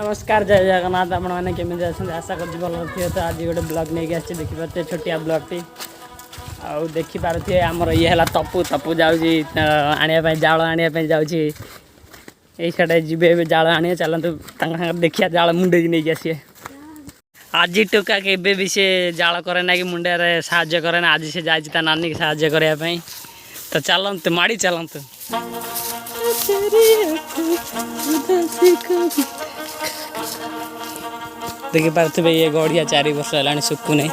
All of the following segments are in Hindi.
नमस्कार जय जगन्नाथ आपण मैंने केमी आशा कर भल थे तो आज गोटे ब्लग नहीं आसी देखिपे छोटिया ब्लग टी आउ देखिपे आमर ये है तपु तपु जाऊँगी आने जाल आने जाऊँगी यही साइड जी जाल आने चलतु देखिया जाल मुंडे नहीं आसी आज टोका के भी सी जाल करे ना कि मुंडे साहाଯ୍य करे ना आज से जाता नानी की साहाଯ୍य करने तो चलतु माड़ी चलतु देखी पारे ये गड़िया 4 वर्ष है सुखु नहीं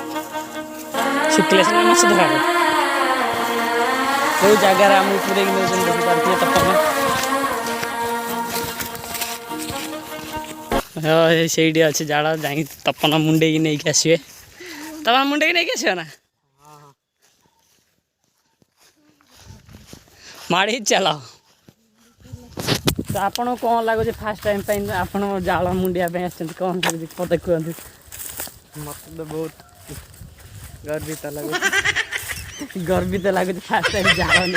सुखले मस धरा जो जगार आम पूरे देखी पारे तपन हाँ से अच्छे जाड़ जा तपन मुंडे की नहीं आसवे तपन मुंडे की नहीं आसवे ना माड़ी चलाओ तो आपन कौन लगुच फास्ट टाइम आपन जाल मुंडिया कौन लगुच मत कहते मत तो बहुत गर्वित लगुच फास्ट टाइम जाल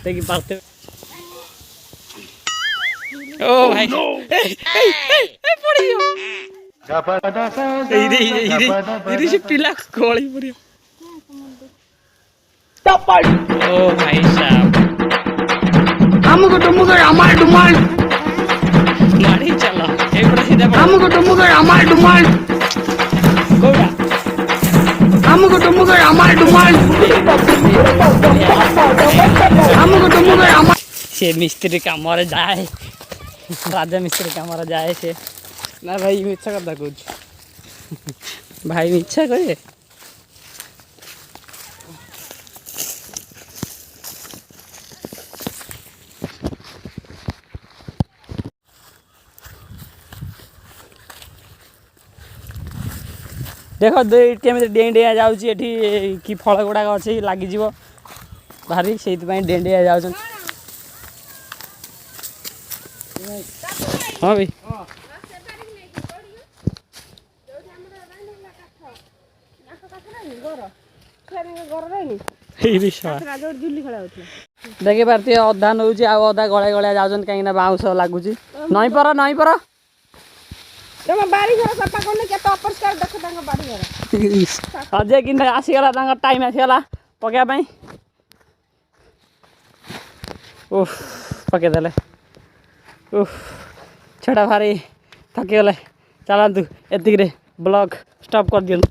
देखी पाते ओ भाई से पिला गोली पड़ी ओ भाई साहब हमको टुमुकर हमार डुमाल मारी चलो एक बार सीधा हमको टुमुकर हमार डुमाल कोड़ा हमको टुमुकर हमार डुमाल हमको टुमुकर हमार से मिस्त्री काम रे जाए राजा मिस्त्री काम रे जाए से ना भाई मिच्छा करता कुछ भाई मिच्छा करे देख केमी डेंडिया जाऊँगी कि फल गुड़ाक अच्छे लगिज भारी से डेंडिया जाऊँ हाँ भाई देखी पारे अधा नौ अधा गड़ा गड़ा जाऊँ कहीं बाउंस लगुच नई पर अजय कि आसीगला टाइम आसीगला पकड़ ओह पकईदे ओह छड़ा भारी थकीगले चलतु एतिक ब्लॉग स्टॉप कर दियंतु।